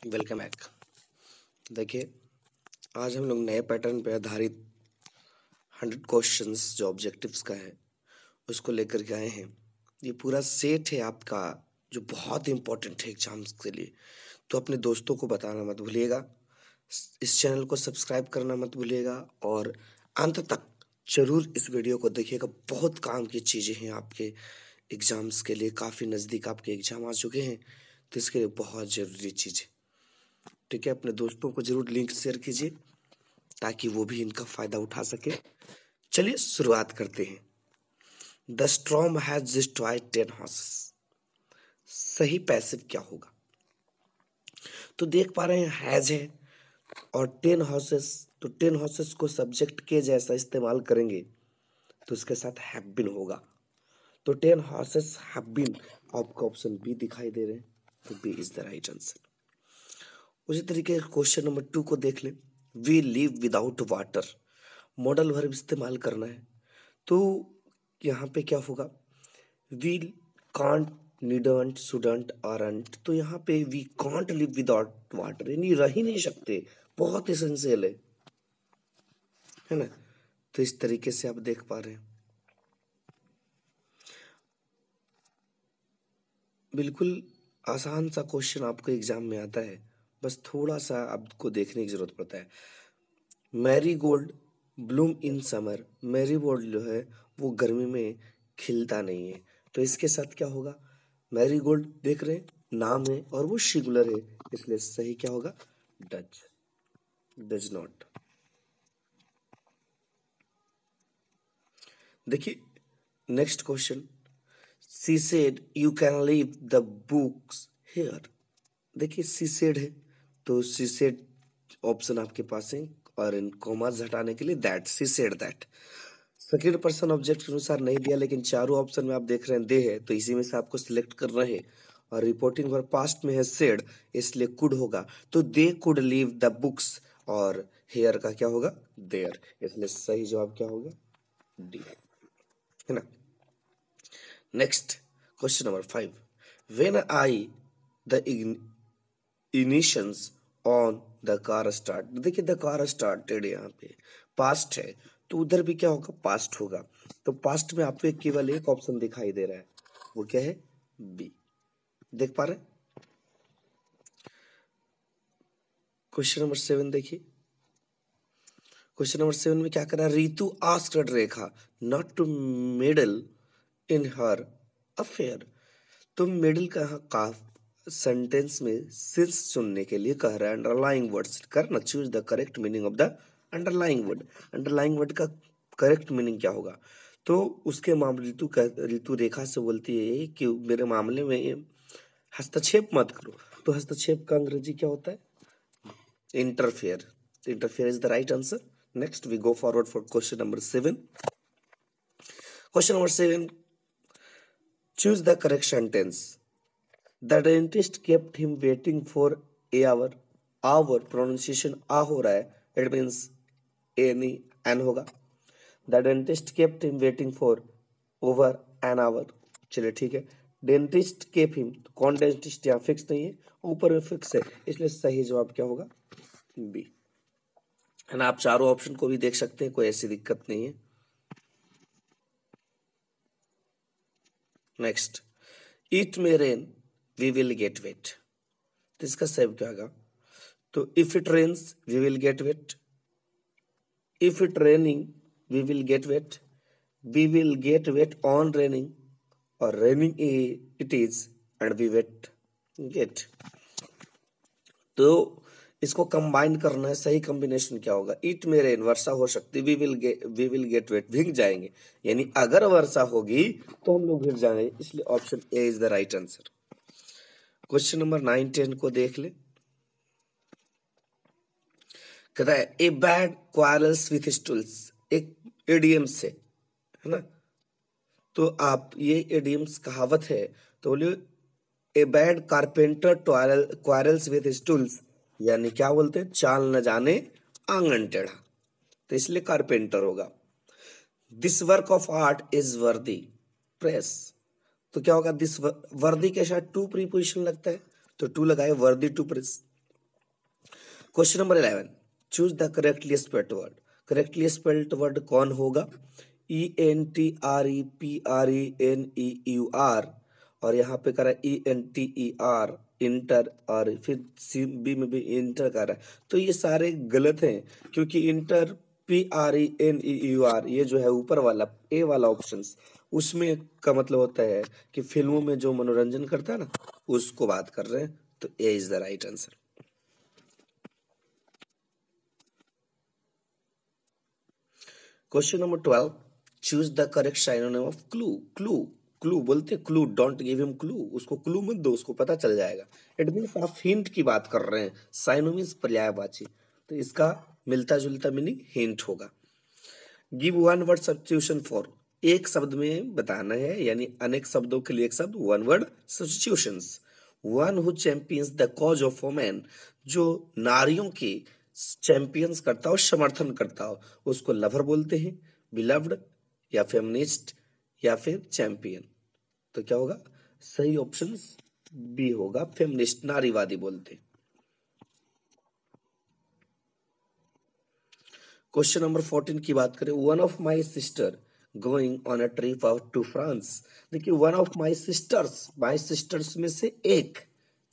Welcome back. देखिए, आज हम लोग नए पैटर्न पे आधारित 100 क्वेश्चंस जो ऑब्जेक्टिव्स का है उसको लेकर के आए हैं। ये पूरा सेट है आपका जो बहुत इंपॉर्टेंट है एग्जाम्स के लिए, तो अपने दोस्तों को बताना मत भूलिएगा। इस चैनल को सब्सक्राइब करना मत भूलिएगा और अंत तक जरूर इस वीडियो को देखिएगा। बहुत काम की चीज़ें हैं आपके एग्जाम्स के लिए, काफ़ी नज़दीक आपके एग्जाम आ चुके हैं, तो इसके लिए बहुत ज़रूरी चीज़ है। ठीक है, अपने दोस्तों को जरूर लिंक शेयर कीजिए ताकि वो भी इनका फायदा उठा सके। चलिए शुरुआत करते हैं। The storm has destroyed 10 horses. सही पैसिव क्या होगा? तो देख पा रहे हैं हैज है और 10 हॉर्सेस, तो 10 हॉर्सेस को सब्जेक्ट के जैसा इस्तेमाल करेंगे तो इसके साथ हैव बीन होगा। तो 10 हॉर्सेस हैव बीन, आपको ऑप्शन बी दिखाई दे रहे हैं, तो B is the right answer. उसी तरीके क्वेश्चन नंबर 2 को देख लें। We live without water, model verb इस्तेमाल करना है, तो यहाँ पे क्या होगा? We can't, needn't, shouldn't, aren't, तो यहाँ पे we can't live without water, यानी रह ही नहीं सकते, बहुत एसेंशियल है ना। तो इस तरीके से आप देख पा रहे हैं, बिल्कुल आसान सा क्वेश्चन आपको एग्जाम में आता है, बस थोड़ा सा आपको देखने की जरूरत पड़ता है। Marie Gold Bloom in summer, Marie Gold जो है वो गर्मी में खिलता नहीं है, तो इसके साथ क्या होगा? मैरी गोल्ड देख रहे हैं, नाम है और वो सिंगुलर है, इसलिए सही क्या होगा? Does, does not. देखिए next question, she said you can leave the books here. देखिए सी सेड है, तो सी सेड ऑप्शन आपके पास है और इन कॉमास हटाने के लिए that, she said that. Second person object के अनुसार नहीं दिया, लेकिन चारों ऑप्शन में आप देख रहे हैं दे है, तो इसी में से आपको सिलेक्ट करना है। और रिपोर्टिंग वर्ब पास्ट में है सेड, इसलिए कुड होगा, तो they could leave the books, और हेयर का क्या होगा? देयर, इसलिए सही जवाब क्या होगा? डी, है ना। Next question number 5, when I the ignitions on the car start. देखिए द कार स्टार्टेड यहाँ पे पास्ट है, तो उधर भी क्या होगा? पास्ट होगा, तो पास्ट में आपको केवल एक ऑप्शन दिखाई दे रहा है, वो क्या है? बी। देख पा रहे हैं? क्वेश्चन नंबर 7 देखिए। क्वेश्चन नंबर 7 में क्या करा? Ritu asked Rekha not to meddle in her affair. तो मिडिल का सेंटेंस में सिंस चुनने के लिए कह रहा है अंडरलाइंग वर्ड्स करना, choose the correct meaning of the underlying word. Underlying word का करेक्ट मीनिंग क्या होगा? तो उसके मामले ऋतु रेखा से बोलती है कि मेरे मामले में हस्तक्षेप मत करो, तो हस्तक्षेप का अंग्रेजी क्या होता है? Interfere. Interfere is the right answer. Next we go forward for question number 7। Question number 7, choose the correct sentence. The dentist kept him waiting for a hour. Hour pronunciation आ हो रहा है, it means a नहीं an होगा। The dentist kept him waiting for over an hour। चलिए ठीक है, dentist cap him, कौन dentist? यहाँ फिक्स नहीं है, ऊपर में फिक्स है, इसलिए सही जवाब क्या होगा? बी, है ना। आप चारों ऑप्शन को भी देख सकते हैं, कोई ऐसी दिक्कत नहीं है। Next, it may rain we will get wet, तो इसका सही क्या होगा? तो if it rains we will get wet, if it raining we will get wet, we will get wet on raining, और raining it is and we wet get. तो इसको combine करना है, सही कॉम्बिनेशन क्या होगा? इट में रेन, वर्षा हो सकती, वी विल गेट वेट, भीग जाएंगे, यानी अगर वर्षा होगी तो हम लोग भीग जाएंगे, इसलिए option A is the right answer. Question number 9 10 को देख ले। कहता है a bad quarrels with stools, एक एडीएम से, है ना। तो आप ये एडीएम्स कहावत है, तो बोलिए a bad carpenter quarrels with stools, यानी क्या बोलते हैं? चाल न जाने आंगन टेढ़ा, तो इसलिए कारपेंटर होगा। This work of art is वर्दी प्रेस, तो क्या होगा? दिस वर्दी के साथ टू प्रीपोजिशन लगता है, तो टू लगाए वर्दी टू प्रेस, question number 11, choose the correctly spelled word. Correctly spelled word कौन होगा? ENTREPRENEUR, और यहाँ पे करा ENTER, इंटर, और फिर सी बी में भी इंटर कर रहा है, तो ये सारे गलत हैं, क्योंकि इंटर PRENEUR ये जो है ऊपर वाला ए वाला ऑप्शन, उसमें का मतलब होता है कि फिल्मों में जो मनोरंजन करता है ना, उसको बात कर रहे हैं, तो A is the right answer. Question number 12, choose the correct synonym of clue. Clue, clue बोलते हैं, clue, don't give him clue, उसको क्लू मत दो, उसको पता चल जाएगा। इट मीन्स आप हिंट की बात कर रहे हैं, साइनो मीन्स पर्यायवाची, तो इसका मिलता जुलता मीनिंग हिंट होगा। Give one word substitution for, एक शब्द में बताना है, यानी अनेक शब्दों के लिए एक शब्द, one word substitutions. One who champions the cause of women, जो नारियों की चैंपियंस करता हो, समर्थन करता हो, उसको लवर बोलते हैं, बिलव्ड या फेमिनिस्ट या फिर चैंपियन। तो क्या होगा? सही ऑप्शन बी होगा, फेमिनिस्ट, नारीवादी बोलते हैं। क्वेश्चन नंबर 14 की बात करें, one of my sister going on a trip out to France. देखिए, वन ऑफ माई सिस्टर्स में से एक,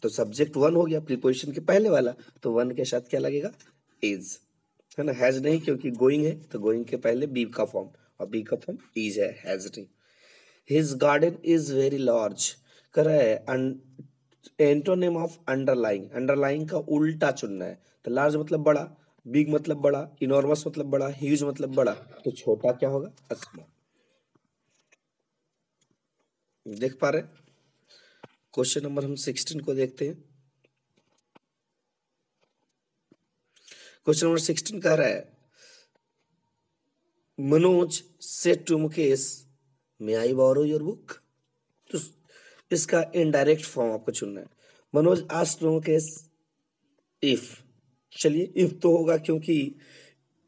तो सब्जेक्ट वन हो गया प्रीपोजिशन के पहले वाला, तो वन के साथ क्या लगेगा? इज, है ना, हैज नहीं, क्योंकि गोइंग है, तो गोइंग के पहले बी का फॉर्म, और बी का फॉर्म इज है, हैज नहीं। His garden is very large, कर रहा है एंटोनिम ऑफ अंडरलाइंग, अंडरलाइंग का उल्टा चुनना है, तो लार्ज मतलब बड़ा, बिग मतलब बड़ा, इनॉर्मस मतलब बड़ा, ह्यूज मतलब बड़ा, तो छोटा क्या होगा? स्मॉल। देख पा रहे? क्वेश्चन नंबर हम 16 को देखते हैं। क्वेश्चन नंबर 16 कह रहा है, Manoj said to Mukesh, may I borrow your book. तो इसका इनडायरेक्ट फॉर्म आपको चुनना है। मनोज आस्क्ड मुकेश इफ, चलिए इफ तो होगा, क्योंकि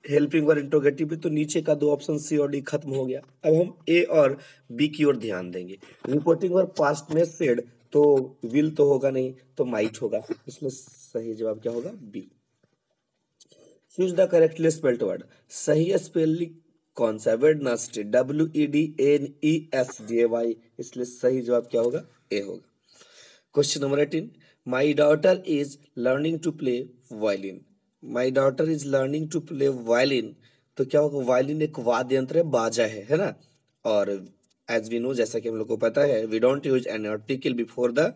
हेल्पिंग वर्ब इंट्रोगेटिव पे, तो नीचे का दो ऑप्शन सी और डी खत्म हो गया। अब हम ए और बी की ओर ध्यान देंगे। रिपोर्टिंग वर्ब पास्ट में सेड, तो विल तो होगा नहीं, तो माइट होगा, इसमें सही जवाब क्या होगा? B. Choose the correctly spelled word, सही स्पेलिंग कौन सा? वेडनेसडे, WEDNESDAY, इसलिए सही जवाब क्या होगा? ए होगा। Question number 18, my daughter is learning to play violin. My daughter is learning to play violin, तो क्या होगा? वायलिन एक वाद्य यंत्र है, बाजा है ना, और एज वी नो, जैसा कि हम लोग को पता है, we don't use an article before the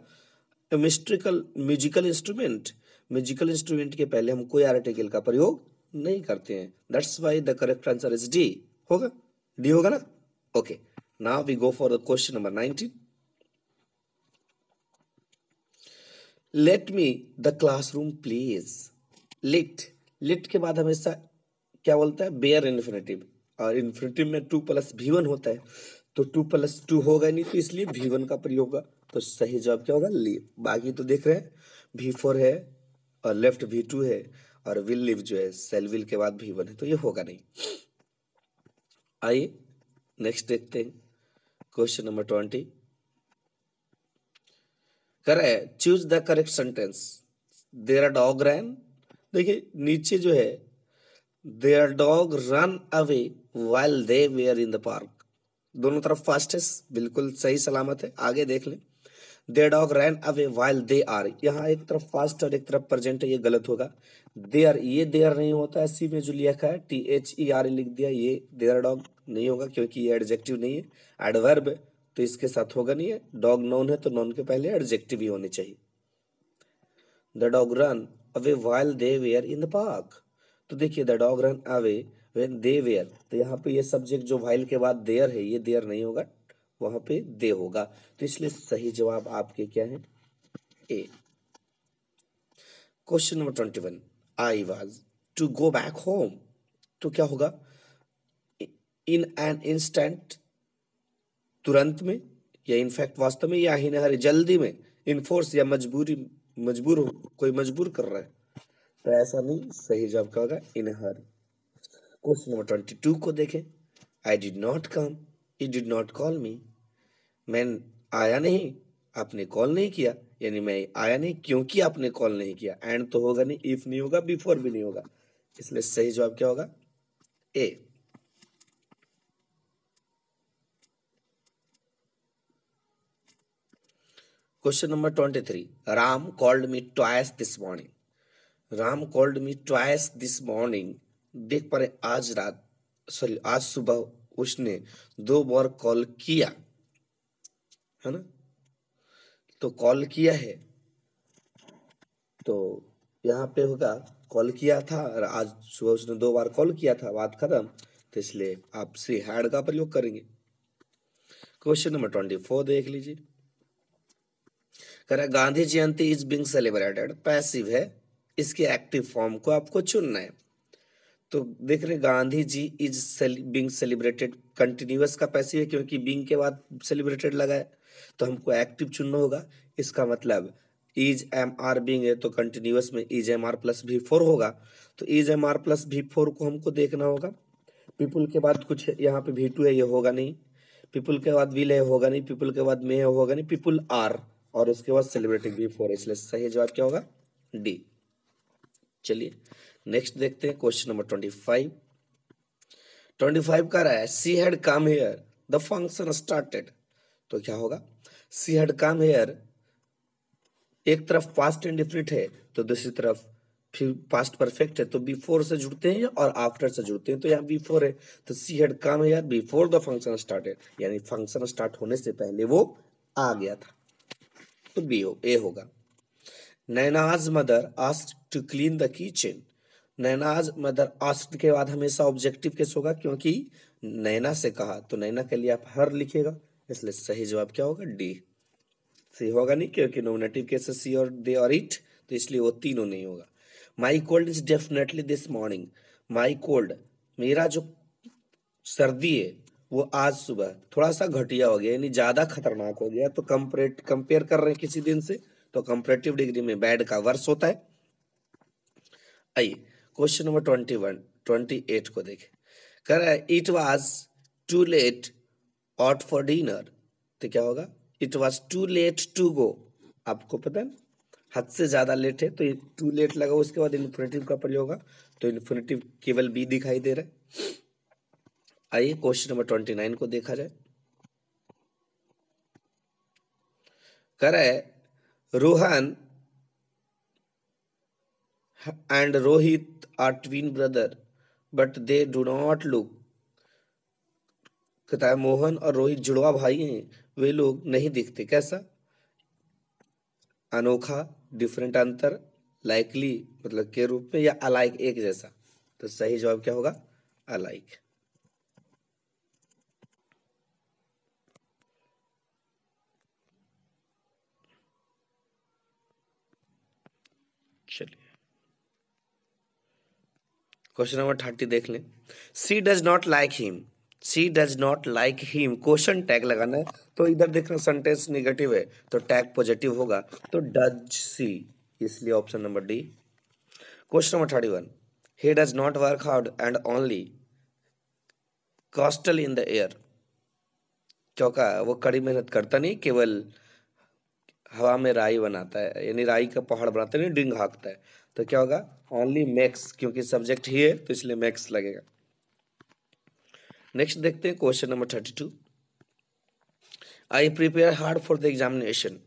musical instrument. Musical instrument के पहले हम कोई आर्टिकल का प्रयोग नहीं करते हैं, that's why the correct answer is D होगा। डी होगा ना? Okay, now we go for the question number 19। Let me the classroom please. लिट के बाद हमेशा क्या बोलता है? बेयर इन्फिनेटिव, और इन्फिनेटिव में 2+V1 होता है, तो 2+2 होगा नहीं, तो इसलिए V1 का प्रयोग होगा, तो सही जवाब क्या होगा? लीव। बाकी तो देख रहे हैं, V4 है और लेफ्ट V2 है, और विल लिव जो है सेल विल के बाद V1 है, तो ये होगा नहीं। आइए नेक्स्ट देखते हैं। क्वेश्चन नंबर 20 कर है, choose the correct sentence. Their dog ran, देखिए नीचे जो है, their dog run away while they were in the park, दोनों तरफ फास्टेस्ट, बिल्कुल सही सलामत है। आगे देख लें, their dog ran away while they are, यहाँ एक तरफ फास्ट और एक तरफ प्रेजेंट है, ये गलत होगा। देयर, ये देयर नहीं होता है, सी में जो लिखा है THER लिख दिया, ये देयर डॉग नहीं होगा, क्योंकि ये एडजेक्टिव नहीं है, एडवर्ब है, तो इसके साथ होगा नहीं है। डॉग नॉन है, तो नॉन के पहले एडजेक्टिव ही होने चाहिए। The dog run away while they were in the park, तो देखिए the dog run away when they were, तो यहाँ पे ये सब्जेक्ट जो व्हाइल के बाद देयर है, ये देयर नहीं होगा, वहां पे दे होगा, तो इसलिए सही जवाब आपके क्या है? A. Question number 21, I was to go back home, तो क्या होगा? इन एन इंस्टेंट, तुरंत में, या इनफैक्ट वास्तव में, या ही हरी जल्दी में, इनफोर्स या मजबूरी, मजबूर हो, कोई मजबूर कर रहा है, तो ऐसा नहीं, सही जवाब क्या होगा? इन हरी। क्वेश्चन नंबर 22 को देखें, I did not come, you did not call मी, मैं आया नहीं, आपने कॉल नहीं किया, यानी मैं आया नहीं क्योंकि आपने कॉल नहीं किया। एंड तो होगा नहीं, इफ नहीं होगा, बिफोर भी नहीं होगा, इसलिए सही जवाब क्या होगा? A. Question number 23, Ram called me twice this morning. Ram called me twice this morning. देख पा रहे आज रात, सॉरी आज सुबह उसने 2 बार कॉल किया, है ना? तो कॉल किया है, तो यहाँ पे होगा कॉल किया था और आज सुबह उसने 2 बार कॉल किया था, बात खत्म। तो इसलिए आप सी हैड का प्रयोग करेंगे। क्वेश्चन नंबर 24 देख लीजिए। कह रहा है गांधी जयंती इज बिंग सेलिब्रेटेड, पैसिव है, इसके एक्टिव फॉर्म को आपको चुनना है। तो देख रहे Gandhi ji is being celebrated, continuous का पैसिव है क्योंकि बिंग के बाद सेलिब्रेटेड लगा है, तो हमको एक्टिव चुनना होगा। इसका मतलब इज एम आर बिंग है, तो कंटिन्यूअस में इज एम आर प्लस भी 4 होगा, तो इज एम आर प्लस भी 4 को हमको देखना होगा। पीपुल के बाद कुछ यहाँ पे भी 2 है, ये होगा नहीं। पीपुल के बाद विल है, होगा नहीं। पीपुल के बाद में है, होगा नहीं। पीपुल आर, और उसके बाद सेलिब्रेटिंग भी 4 है, इसलिए सही जवाब क्या होगा? डी। चलिए नेक्स्ट देखते हैं क्वेश्चन नंबर 25। 25 का रहा है she had come here the function started. तो क्या होगा? सी हैड कम हियर, एक तरफ पास्ट इंडेफिनिट है तो दूसरी तरफ फिर पास्ट परफेक्ट है, तो बिफोर से जुड़ते हैं और आफ्टर से जुड़ते हैं। तो यहाँ बिफोर है, तो she had come here before the function started, यानी फंक्शन स्टार्ट होने से पहले वो आ गया था, तो बी हो, ए होगा। Naina's mother asked to clean the kitchen. Naina's mother asked के बाद हमेशा ऑब्जेक्टिव केस होगा क्योंकि नैना से कहा, तो नैना के लिए आप हर लिखिएगा, इसलिए सही जवाब क्या होगा? डी। सी होगा नहीं क्योंकि नॉमिनेटिव केस है सी और दे और इट, तो इसलिए वो तीनों नहीं होगा। My cold is definitely this morning. My cold, मेरा जो सर्दी है वो आज सुबह थोड़ा सा घटिया हो गया, यानी ज्यादा खतरनाक हो गया। तो कंपेयर कर रहे हैं किसी दिन से, तो कंपेरेटिव डिग्री में बैड का वर्स होता है। आइए क्वेश्चन नंबर 28 को देखें। कह रहा है it was too late out for dinner. तो क्या होगा? It was too late to go. आपको पता है हद से ज्यादा लेट है, तो ये टू लेट लगा, उसके बाद इन्फिनेटिव का प्रयोग होगा, तो इन्फिनेटिव केवल बी दिखाई दे रहा है। आइए क्वेश्चन नंबर 29 को देखा जाए। कह रहा है Rohan and Rohit are twin brother but they do not look. कहता है मोहन और रोहित जुड़वा भाई हैं, वे लोग नहीं दिखते। कैसा? अनोखा, डिफरेंट, अंतर, लाइकली मतलब के रूप में, या अलाइक एक जैसा। तो सही जवाब क्या होगा? अलाइक। चलिए क्वेश्चन नंबर 30 देख लें। She does not like him. She does not like him, question tag लगाना है, तो इधर देखना सेंटेंस निगेटिव है तो टैग पॉजिटिव होगा, तो डज सी, इसलिए option number D. Question number 31, he does not work hard and only castle in the air. चौका, वो कड़ी मेहनत करता नहीं, केवल हवा में राई बनाता है, यानी राई का पहाड़ बनाता नहीं, डिंग हाँकता है। तो क्या होगा? ओनली मैक्स, क्योंकि सब्जेक्ट ही है तो इसलिए मैक्स लगेगा। नेक्स्ट देखते हैं question number 32। I prepare hard for the examination.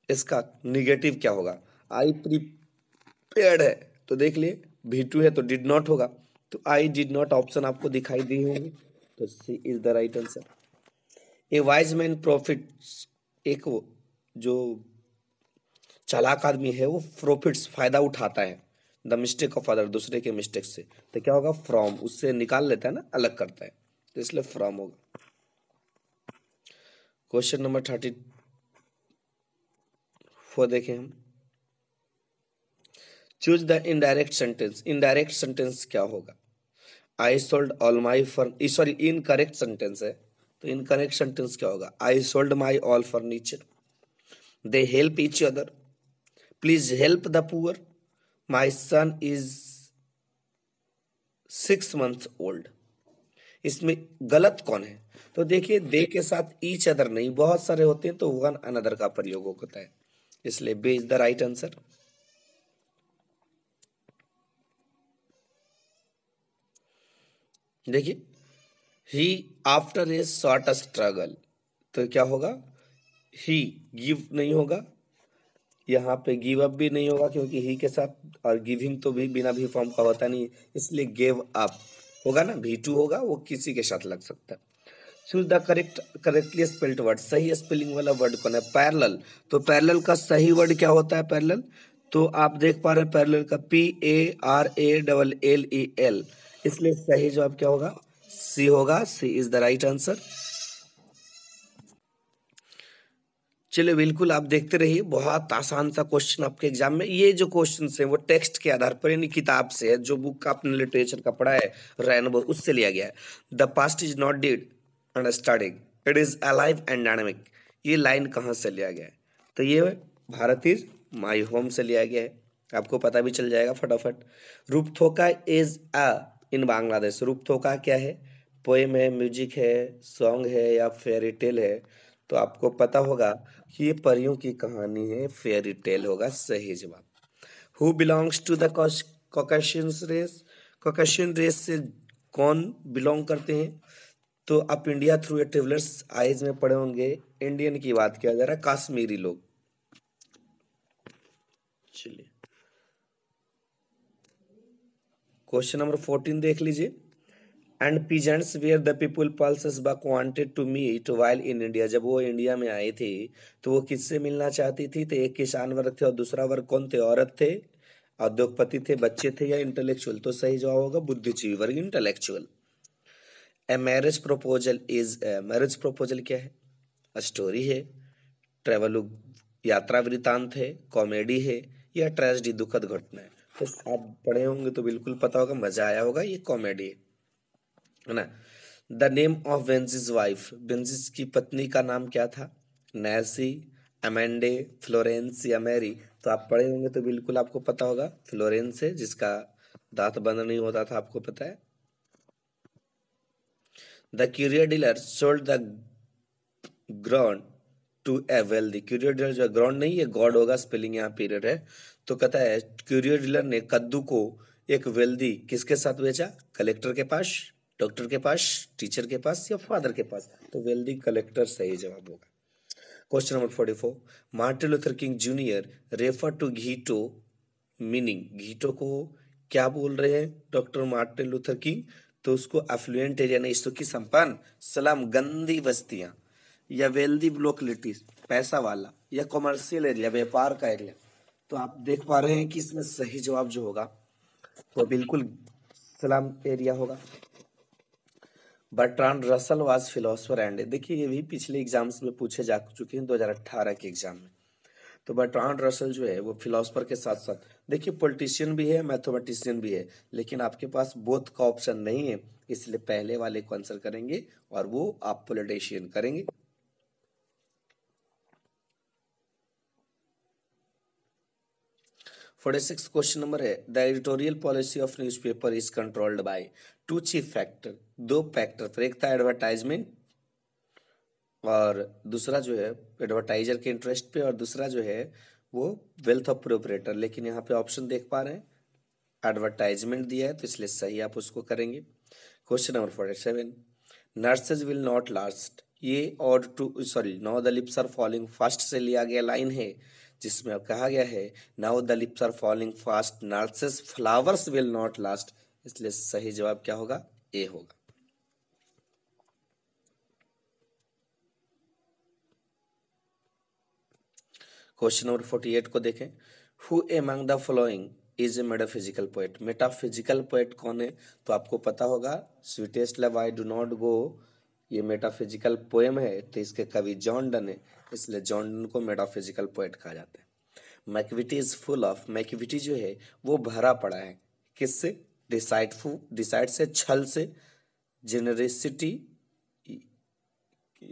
इसका निगेटिव क्या होगा? आई प्रिपेयर्ड है तो देख लिए, V2 है तो डिड नॉट होगा, तो आई डिड नॉट ऑप्शन आपको दिखाई दी होंगी, तो C is the right answer. A wise man profits, एक जो चालाक आदमी है वो प्रॉफिट्स फायदा उठाता है द मिस्टेक ऑफ अदर, दूसरे के मिस्टेक से। तो क्या होगा? फ्रॉम, उससे निकाल लेता है ना, अलग करता है, तो इसलिए फ्रॉम होगा। क्वेश्चन नंबर 34 देखें हम। Choose the indirect sentence. Indirect sentence क्या होगा? I sold all my fern, sorry incorrect sentence है, तो इनकरेक्ट सेंटेंस क्या होगा? I sold my all furniture, they help each other, please help the poor, my son is 6 months old. इसमें गलत कौन है? तो देखिए दे के साथ ईच अदर नहीं, बहुत सारे होते हैं तो वन अनदर का प्रयोग होता है, इसलिए B is the right answer. देखिए, he after a short struggle, तो क्या होगा, ही गिव नहीं होगा, यहाँ पे गिव अप भी नहीं होगा क्योंकि ही के साथ, और गिविंग तो भी बिना भी फॉर्म का होता नहीं, इसलिए गिव अप होगा ना, V2 होगा, वो किसी के साथ लग सकता है। Choose the correctly spelled word, सही स्पेलिंग वाला वर्ड कौन है, पैरेलल। तो पैरेलल का सही वर्ड क्या होता है, पैरेलल, तो आप देख पा रहे हैं पैरेलल का PARALLEL, इसलिए सही जवाब क्या होगा, सी होगा, C is the right answer. चलिए बिल्कुल आप देखते रहिए, बहुत आसान सा क्वेश्चन आपके एग्जाम में, ये जो क्वेश्चन है वो टेक्स्ट के आधार पर यानी किताब से है, जो बुक आपने लिटरेचर का पढ़ा है रैनबो, उससे लिया गया है। The past is not dead and starting, it is alive and dynamic, ये लाइन कहाँ से लिया गया है, तो ये भारत इज माई होम से लिया गया है, आपको पता भी चल जाएगा फटाफट। रूपथोका इज अ इन बांग्लादेश, रूपथोका क्या है, पोएम है, म्यूजिक है, सॉन्ग है या फेयरी टेल है, तो आपको पता होगा कि ये परियों की कहानी है, फेयरी टेल होगा सही जवाब। Who belongs to the Caucasian race, Caucasian race से कौन बिलोंग करते हैं, तो आप India through a traveller's eyes में पढ़े होंगे, इंडियन की बात किया जा रहा है, कश्मीरी लोग। चलिए क्वेश्चन नंबर 14 देख लीजिए। And peasants were the people Pearl S Buck wanted to meet while in India, जब वो इंडिया में आई थी तो वो किससे मिलना चाहती थी, तो एक किसान वर्ग थे और दूसरा वर्ग कौन थे, औरत थे, उद्योगपति थे, बच्चे थे या इंटेलेक्चुअल, तो सही जवाब होगा बुद्धिजीवी वर्ग, intellectual. A marriage proposal is, marriage proposal क्या है, स्टोरी है, ट्रेवल यात्रा वृतांत है, कॉमेडी है या ट्रेजेडी दुखद घटना है, तो आप पढ़े होंगे तो बिल्कुल पता होगा, मजा आया होगा, ये कॉमेडी है ना। द नेम ऑफ बेंजिस वाइफ, बेंजिस की पत्नी का नाम क्या था, नैसी, अमेंडे, फ्लोरेंस या मैरी, तो आप पढ़े होंगे तो बिल्कुल आपको पता होगा, फ्लोरेंस है, जिसका दांत बंद नहीं होता था, आपको पता है। The courier dealer sold the ground to a wealthy, courier dealer जो ग्राउंड नहीं है, गॉड होगा, स्पेलिंग यहाँ पीरियड है, तो कहता है क्यूरियर डीलर ने कद्दू को एक वेल्दी किसके साथ बेचा, कलेक्टर के पास, डॉक्टर के पास, टीचर के पास या फादर के पास, तो वेल्दी कलेक्टर सही जवाब होगा। Question number 44, Martin Luther King Junior refer to ghetto, meaning ghetto को क्या बोल रहे हैं डॉक्टर मार्टिन लूथर किंग, तो उसको अफ्लुएंट एरिया नहीं, सुखी संपन्न, सलाम गंदी बस्तियां, या वेल्दी लोकेलिटीज पैसा वाला, या कॉमर्शियल एरिया व्यापार का एरिया, तो आप देख पा रहे हैं कि इसमें सही जवाब जो होगा वो बिल्कुल सलाम एरिया होगा। Bertrand Russell was philosopher and, देखिए ये भी पिछले एग्जाम्स में पूछे जा चुके हैं 2018 के एग्जाम में, तो बर्ट्रांड रसल जो है वो फिलोसफर के साथ साथ, देखिए पॉलिटिशियन भी है, मैथमेटिशियन भी है, लेकिन आपके पास बोथ का ऑप्शन नहीं है, इसलिए पहले वाले को आंसर करेंगे और वो आप पॉलिटिशियन करेंगे। 46 क्वेश्चन नंबर है, the editorial policy of newspaper is controlled by two chief factor, दो फैक्टर पर, एक था एडवर्टाइजमेंट और दूसरा जो है एडवर्टाइजर के इंटरेस्ट पे, और दूसरा जो है वो वेल्थ ऑफ प्रोपरेटर, लेकिन यहाँ पे ऑप्शन देख पा रहे हैं एडवर्टाइजमेंट दिया है, तो इसलिए सही आप उसको करेंगे। Question number 47, nurses will not last, ये और टू sorry now the lips are falling fast से लिया गया लाइन है, जिसमें अब कहा गया है now the lips are falling fast, nurses flowers will not last, इसलिए सही जवाब क्या होगा, ए होगा। क्वेश्चन नंबर 48 को देखें, who among the following is a metaphysical poet, metaphysical poet कौन है, तो आपको पता होगा sweetest love I do not गो, ये मेटाफिजिकल पोएम है, तो इसके कवि जॉन डन है, इसलिए जॉन डन को मेटाफिजिकल पोएट कहा जाता है। McVitie is full of, McVitie जो है वो भरा पड़ा है, किससे, डिसाइड से, छल से, जेनरेसिटी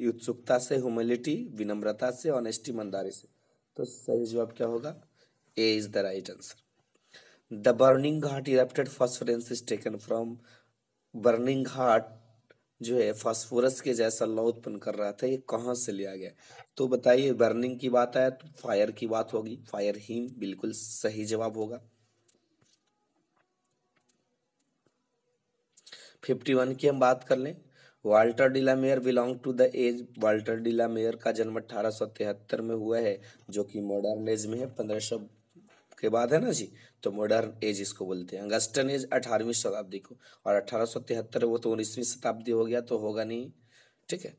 उत्सुकता से, ह्यूमिलिटी विनम्रता से, ऑनेस्टी ईमानदारी से, तो सही जवाब क्या होगा, A is the right answer. The burning heart erupted phosphorescence is taken from, burning heart जो है फास्फोरस के जैसा लौ उत्पन्न कर रहा था, ये कहाँ से लिया गया? तो बताइए, बर्निंग की बात आया तो फायर की बात होगी, फायर हीम बिल्कुल सही जवाब होगा। 51 की हम बात कर लें। Walter de la Mare belong to the age, Walter de la Mare का जन्म 1873 में हुआ है, जो कि मॉडर्न एज में है, 1500 के बाद है ना जी, तो मॉडर्न एज इसको बोलते हैं। अगस्टन एज 18वीं शताब्दी को, और 1873 वो तो 19वीं शताब्दी हो गया, तो होगा नहीं, ठीक है।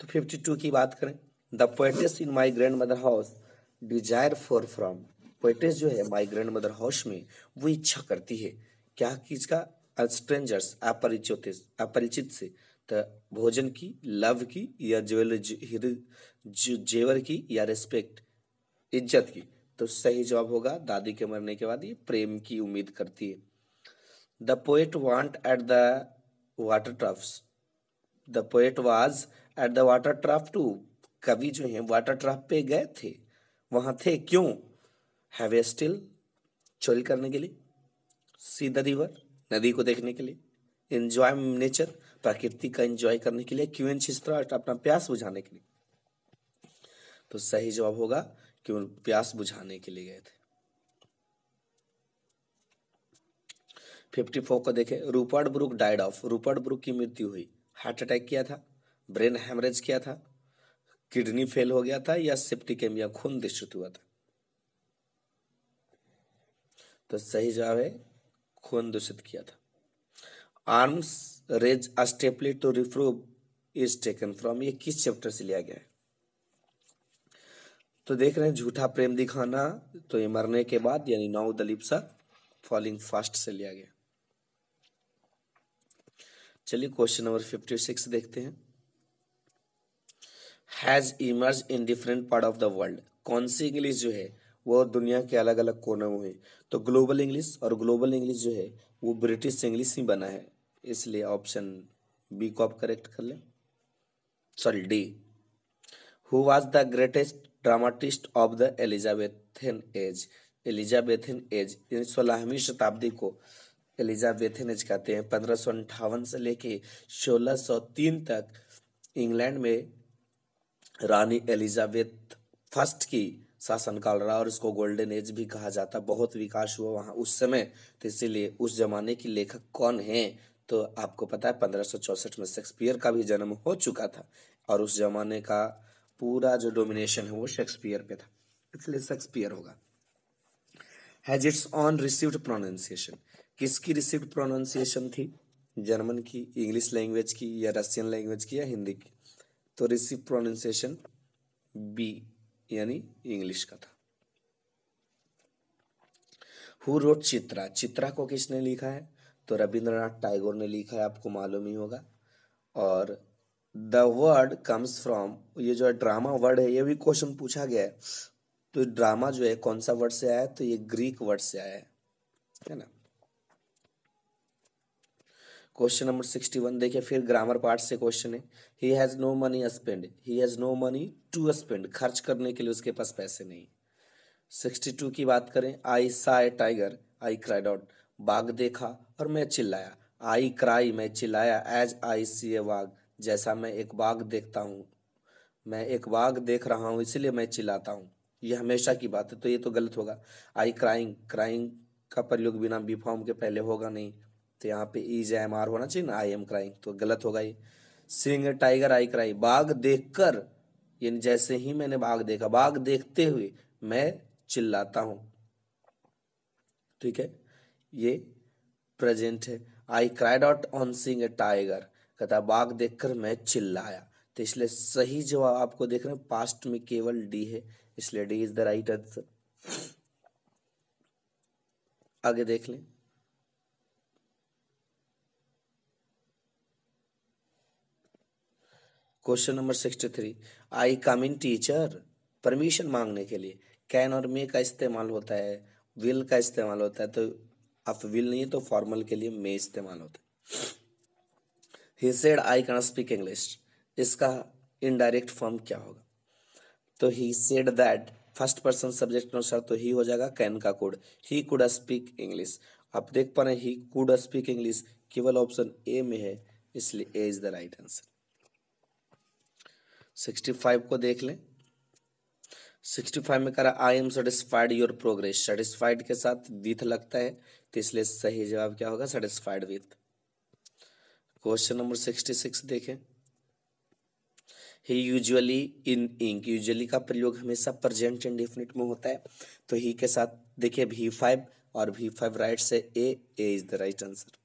तो 52 की बात करें। The poetess in my grand mother house desire for from, poetess जो है माई ग्रैंड मदर हाउस में वो इच्छा करती है क्या चीज का? स्ट्रेंजर्स, अपरिचित से, तो भोजन की, लव की, या जेवर की, या रिस्पेक्ट, इज्जत की। तो सही जवाब होगा, दादी के मरने के बाद ये प्रेम की उम्मीद करती है। The poet want at the water troughs, the poet was at the water trough too, कवि जो है वाटर ट्रफ पे गए थे, वहां थे क्यों? हैव ए स्टिल, चिल करने के लिए, सी द रिवर, नदी को देखने के लिए, एंजॉय नेचर, प्रकृति का एंजॉय करने के लिए, क्वींच हिज थर्स्ट, अपना प्यास बुझाने के लिए। तो सही जवाब होगा क्यों प्यास बुझाने के लिए गए थे। 54 को देखें। Rupert Brooke died of, Rupert Brooke की मृत्यु हुई, हार्ट अटैक किया था, ब्रेन हेमरेज किया था, किडनी फेल हो गया था, या सेप्टिकेमिया, खून दूषित हुआ था? तो सही जवाब है खून दूषित किया था। आर्म्स रेज अस्टेपली to reprove is taken from, ये किस चैप्टर से लिया गया है? तो देख रहे हैं झूठा प्रेम दिखाना, तो ये मरने के बाद, यानी now the lips are falling fast से लिया गया। चलिए क्वेश्चन नंबर 56 देखते हैं। Has emerge in different part of the world, कौन सी इंग्लिश जो है वो दुनिया के अलग अलग कोनों में हुई? तो ग्लोबल इंग्लिश, और ग्लोबल इंग्लिश जो है वो ब्रिटिश इंग्लिश ही बना है, इसलिए ऑप्शन बी को आप करेक्ट कर लें, sorry D. Who was the greatest dramatist of the Elizabethan age, Elizabethan age, 16वीं शताब्दी को एलिजाबेथन एज कहते हैं। 1558 से लेके 1603 तक इंग्लैंड में रानी एलिजाबेथ फर्स्ट की शासनकाल रहा, और इसको गोल्डन एज भी कहा जाता। बहुत विकास हुआ वहाँ उस समय, तो इसीलिए उस जमाने की लेखक कौन है? तो आपको पता है 1564 में शेक्सपियर का भी जन्म हो चुका था, और उस जमाने का पूरा जो डोमिनेशन है वो शेक्सपियर पे था, इसलिए शेक्सपियर होगा। Has its on received pronunciation, किसकी रिसीव्ड प्रोनाउंसिएशन थी? जर्मन की, इंग्लिश लैंग्वेज की, या रशियन लैंग्वेज की, या हिंदी की? तो रिसीव प्रोनाउंसिएशन बी, यानी इंग्लिश का था। हु रोट चित्रा, चित्रा को किसने लिखा है? तो रविंद्रनाथ टैगोर ने लिखा है, आपको मालूम ही होगा। और द वर्ड कम्स फ्रॉम, ये जो ड्रामा वर्ड है ये भी क्वेश्चन पूछा गया है, तो ड्रामा जो है कौन सा वर्ड से आया है? तो ये ग्रीक वर्ड से आया है ना। क्वेश्चन नंबर 61 देखिए, फिर ग्रामर पार्ट से क्वेश्चन है। He has no money spend, he has no money to spend, खर्च करने के लिए उसके पास पैसे नहीं। 62 की बात करें। आई सा ए टाइगर, आई क्राइड आउट, बाघ देखा और मैं चिल्लाया। आई क्राई, मैं चिल्लाया, एज आई सी ए वाघ, जैसा मैं एक बाघ देखता हूँ, मैं एक बाघ देख रहा हूँ इसलिए मैं चिल्लाता हूँ। ये हमेशा की बात है, तो ये तो गलत होगा। आई क्राइंग, क्राइंग का प्रयोग बिना बी फॉर्म के पहले होगा नहीं, तो यहाँ पे इज एम आर होना चाहिए ना, आई एम क्राइंग, तो गलत होगा ये। Seeing a tiger I cry, बाघ देखकर, यानी जैसे ही मैंने बाघ देखा, बाघ देखते हुए मैं चिल्लाता हूँ, ठीक है, ये प्रेजेंट है। I cried out on seeing a tiger, कहता बाघ देखकर मैं चिल्लाया, तो इसलिए सही जवाब आपको देख रहे हैं पास्ट में केवल डी है, इसलिए D is the right answer. आगे देख लें। Question number 63। आई कम इन टीचर, परमिशन मांगने के लिए कैन और मे का इस्तेमाल होता है, विल का इस्तेमाल होता है, तो अब विल नहीं है तो फॉर्मल के लिए मे इस्तेमाल होता है। He said I can speak English, इसका इनडायरेक्ट फॉर्म क्या होगा? तो he said that, first person subject अनुसार तो ही हो जाएगा, कैन का could, he could speak English. आप देख पा रहे हैं ही कुड स्पीक इंग्लिश केवल ऑप्शन ए में है, इसलिए a is the right answer. 65 को देख लें। 65 में करा I am satisfied your progress, satisfied के साथ विथ लगता है, तो इसलिए सही जवाब क्या होगा, सेटिस्फाइड विथ। क्वेश्चन नंबर 66 देखें। ही यूजुअली इन इंक, यूजुअली का प्रयोग हमेशा प्रेजेंट इंडेफिनिट में होता है, तो ही के साथ देखिए V5 और V5 राइट से A is the right answer.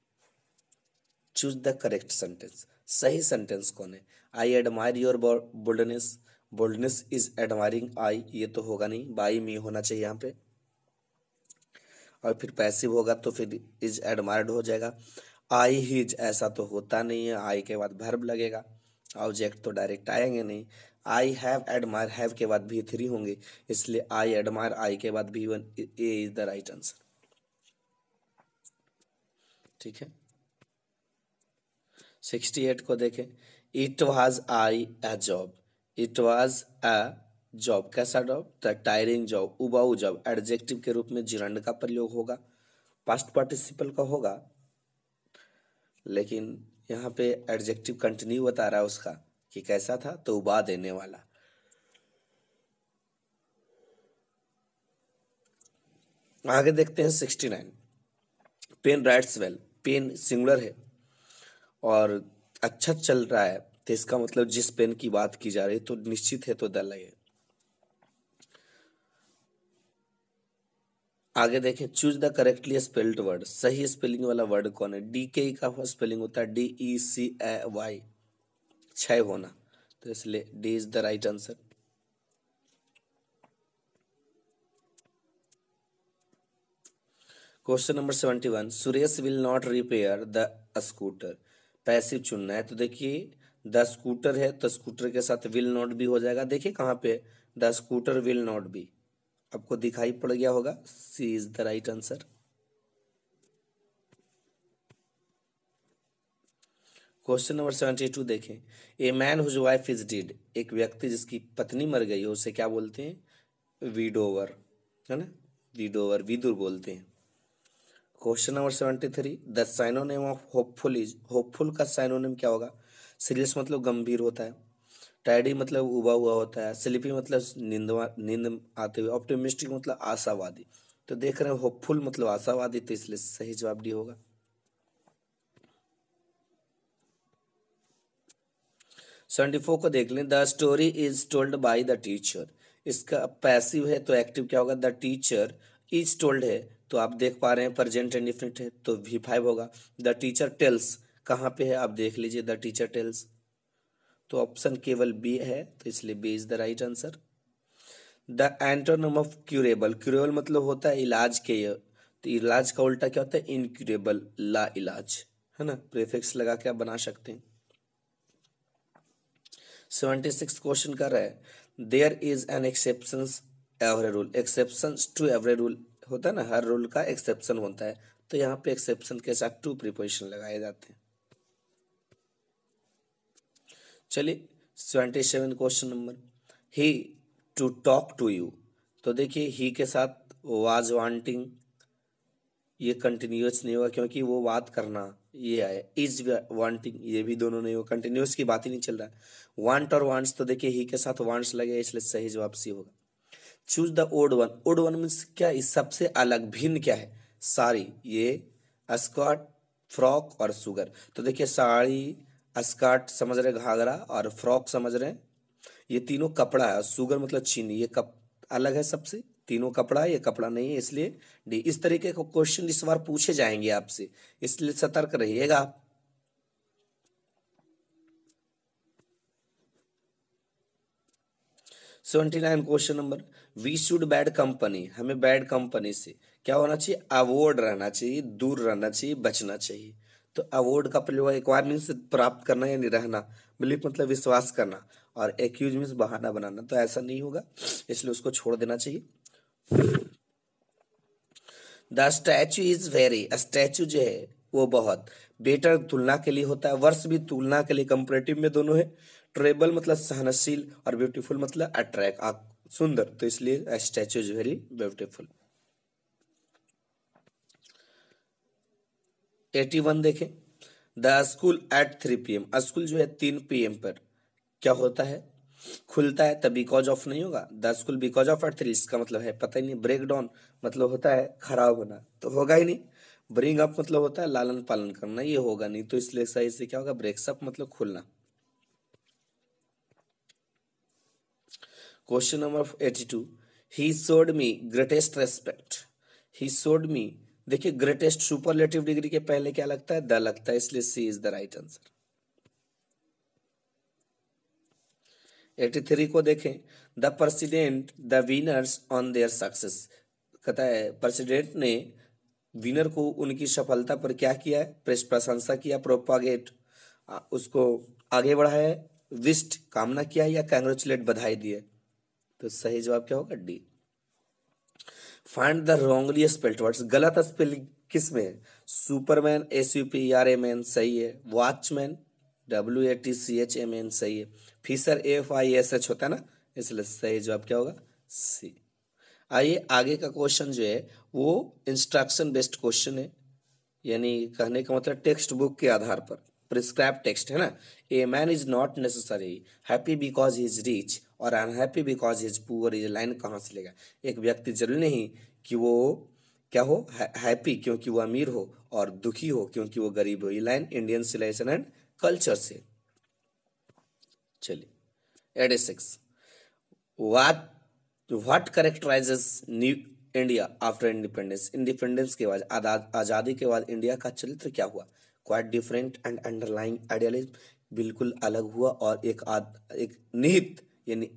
Choose the correct sentence, सही सेंटेंस कौन है। I admire your boldness, boldness is admiring I, ये तो होगा नहीं, बाई मी होना चाहिए यहाँ पे, और फिर पैसिव होगा तो फिर इज एडमायर्ड हो जाएगा। आई हिज ऐसा तो होता नहीं है, आई के बाद वर्ब लगेगा, ऑब्जेक्ट तो डायरेक्ट आएंगे नहीं। आई हैव एडमायर, हैव के बाद V3 होंगे, इसलिए आई एडमायर आई के बाद V1, A is the right answer. ठीक है। 68 को देखें। It was I a job, it was a job, कैसा जॉब, द टायरिंग जॉब, उबाऊ जॉब, एडजेक्टिव के रूप में जिरंड का प्रयोग होगा, पास्ट पार्टिसिपल का होगा, लेकिन यहाँ पे एडजेक्टिव कंटिन्यू बता रहा है उसका कि कैसा था, तो उबा देने वाला। आगे देखते हैं 69। Pen writes well, pen singular है और अच्छा चल रहा है, तो इसका मतलब जिस पेन की बात की जा रही है तो निश्चित है तो द लगे। आगे देखें। Choose the correctly spelled word, सही स्पेलिंग वाला वर्ड कौन है। DK का स्पेलिंग होता है DECY, क्षय होना, तो इसलिए D is the right answer. Question number 71। Suresh will not repair the scooter, passive चुनना है, तो देखिए द स्कूटर है तो स्कूटर के साथ विल नॉट भी हो जाएगा। देखिए कहाँ पे, the scooter will not be, आपको दिखाई पड़ गया होगा, C is the right answer. Question number 72 देखें। A man whose wife is dead, एक व्यक्ति जिसकी पत्नी मर गई हो उसे क्या बोलते हैं, विडोवर, है ना, विडोवर, विदुर बोलते हैं। Question number 73। The synonym of hopeful is, hopeful का साइनोनिम क्या होगा। सीरियस मतलब गंभीर होता है, टैडी मतलब उबा हुआ होता है, स्लीपी मतलब नींद आते हुए, ऑप्टिमिस्टिक मतलब आशावादी, तो देख रहे हैं होपफुल मतलब आशावादी, तो इसलिए सही जवाब डी होगा। 74 को देख लें। The story is told by the teacher, इसका पैसिव है तो एक्टिव क्या होगा, द टीचर इज टोल्ड है, तो आप देख पा रहे हैं प्रेजेंट इंडेफिनिट है तो V5 होगा। द टीचर टेल्स कहाँ पे है, आप देख लीजिए, द टीचर टेल्स, तो ऑप्शन केवल बी है, तो इसलिए B is the right answer. The antonym of curable, curable मतलब होता है इलाज के, तो इलाज का उल्टा क्या होता है, इनक्यूरेबल, ला इलाज, है ना, प्रीफिक्स लगा के आप बना सकते हैं। 76 क्वेश्चन कर रहा है। There is an exception every rule, exception to every rule होता है ना, हर रूल का एक्सेप्शन होता है, तो यहाँ पे एक्सेप्शन के साथ टू प्रीपोजिशन लगाए जाते हैं। चलिए 77 question number. He to talk to you, तो देखिए ही के साथ वाज वांटिंग, ये कंटिन्यूस नहीं होगा क्योंकि वो बात करना ये है, इज वांटिंग ये भी दोनों नहीं होगा, कंटिन्यूस की बात ही नहीं चल रहा है। वांट और वांट्स, तो देखिए ही के साथ वांट्स लगे, इसलिए सही जवाब सी होगा। Choose the odd one, odd one means क्या, इस सबसे अलग भिन्न क्या है, साड़ी, ये स्कर्ट, फ्रॉक और सुगर, तो देखिए साड़ी, स्कर्ट समझ रहे, घाघरा और फ्रॉक समझ रहे हैं, ये तीनों कपड़ा है, सुगर मतलब चीनी, ये कप अलग है सबसे, तीनों कपड़ा है, ये कपड़ा नहीं है, इसलिए डी। इस तरीके के क्वेश्चन इस बार पूछे जाएंगे आपसे, इसलिए सतर्क रहिएगा आप। Seventy nine question number. We should bad company, हमें बैड कंपनी से क्या होना चाहिए, अवॉइड रहना चाहिए, दूर रहना चाहिए, बचना चाहिए, तो अवॉइड का प्रयोग एक बार मीन्स प्राप्त करना यानी रहना, बिलीफ मतलब विश्वास करना, और एक्यूज मीन्स बहाना बनाना, तो ऐसा नहीं होगा, इसलिए उसको छोड़ देना चाहिए। The statue is very, statue जो है वो बहुत, बेटर तुलना के लिए होता है, वर्ष भी तुलना के लिए, कंपैरेटिव में दोनों है, ट्रेबल मतलब सहनशील और ब्यूटीफुल मतलब अट्रैक्ट, सुंदर, तो इसलिए स्टैचू इज वेरी ब्यूटीफुल। 81 देखें। The school eight 3 PM, school जो है 3 PM पर क्या होता है, खुलता है, तब बिकॉज ऑफ नहीं होगा। The school because of at 3, इसका मतलब है पता ही नहीं। ब्रेक डाउन मतलब होता है खराब होना, तो होगा ही नहीं। ब्रिंग अप मतलब होता है लालन पालन करना, ये होगा नहीं, तो इसलिए सही से क्या होगा, ब्रेक्स अप मतलब खुलना। Question number 82, he showed me greatest respect. He showed me, देखिए ग्रेटेस्ट सुपरलेटिव डिग्री के पहले क्या लगता है, द लगता है, इसलिए सी इज द राइट आंसर। 83 को देखें, the president the winners on their success, कहता है प्रेसिडेंट ने विनर को उनकी सफलता पर क्या किया है, प्रशंसा किया, प्रोपागेट उसको आगे बढ़ाया है, विस्ट कामना किया है, या कांग्रेचुलेट बधाई दी है। तो सही जवाब क्या होगा, D. Find the wrongly spelled words, गलत स्पेलिंग किस में है, सुपरमैन SUPERMAN सही है, वॉचमैन WATCHMAN सही है, फिशर FISH होता है ना, इसलिए सही जवाब क्या होगा, सी। आइए आगे का क्वेश्चन जो है वो इंस्ट्रक्शन बेस्ड क्वेश्चन है, यानी कहने का मतलब टेक्स्ट बुक के आधार पर प्रिस्क्राइब टेक्स्ट है ना। A man is not necessary happy because he is rich और unhappy because he is poor, ये लाइन कहाँ से लेगा। एक व्यक्ति जरूरी नहीं कि वो क्या हो, हैप्पी क्योंकि वो अमीर हो और दुखी हो क्योंकि वो गरीब हो, ये line Indian civilisation and culture से। चलिए 86, what characterises new India after independence, independence के बाद आज़ादी के बाद इंडिया का चरित्र क्या हुआ, quite different and underlying idealism, बिल्कुल अलग हुआ और एक निहित यानी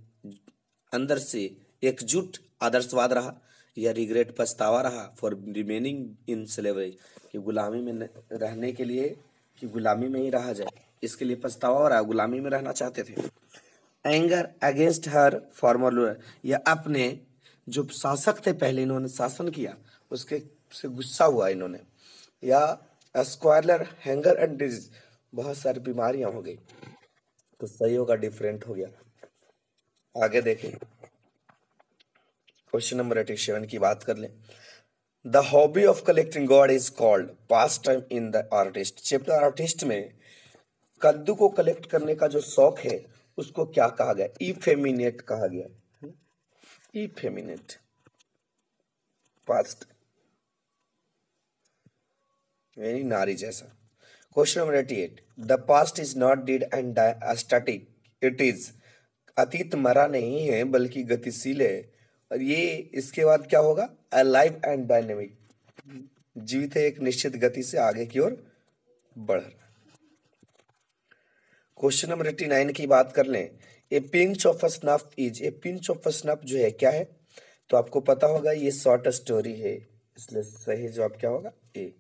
अंदर से एकजुट आदर्शवाद रहा, या रिग्रेट पछतावा रहा फॉर रिमेनिंग इन स्लेवरी, कि गुलामी में रहने के लिए, कि गुलामी में ही रहा जाए, इसके लिए पछतावा हो रहा, गुलामी में रहना चाहते थे। Anger against her farmer ruler, या अपने जो शासक थे पहले इन्होंने शासन किया उसके से गुस्सा हुआ इन्होंने, या स्क्वायलर हैंगर एंड डिजीज, बहुत सारी बीमारियां हो गई, तो सही होगा डिफरेंट हो गया। आगे देखें क्वेश्चन नंबर 87 की बात कर लें। The hobby of collecting God is called pass time in the artist, chapter artist में कद्दू को कलेक्ट करने का जो शौक है उसको क्या कहा गया, इफेमिनेट कहा गया, इफेमिनेट पास्ट यानी नारी जैसा। Question number 88, the past is not dead and static, it is, अतीत मरा नहीं है बल्कि गतिशील है, और ये इसके बाद क्या होगा, अलाइव एंड डायनेमिक, जीवित है, एक निश्चित गति से आगे की ओर बढ़ रहा। क्वेश्चन नंबर 89 की बात कर लें। ए pinch of snuff is, A pinch of snuff जो है क्या है, तो आपको पता होगा ये शॉर्ट स्टोरी है, इसलिए सही जवाब क्या होगा, ए।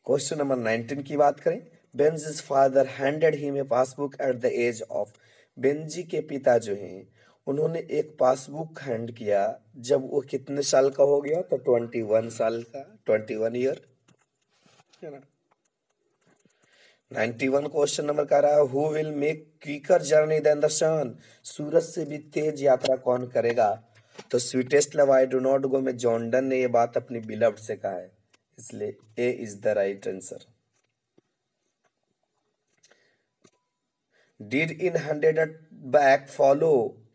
क्वेश्चन नंबर 19 की बात करें। Benjy's father handed him a passbook at the age of, Benjy के पिता जो हैं उन्होंने एक पासबुक हैंड किया जब वो कितने साल का हो गया, तो 21 साल का, 21 ईयर है ना। 91 क्वेश्चन नंबर कह रहा है, who will make quicker journey than the sun, सूरज से भी तेज यात्रा कौन करेगा, तो sweetest love I do not go में जॉन डन ने ये बात अपनी बिलव्ड से कहा है, इसलिए a is the right answer. Did in 100 back follow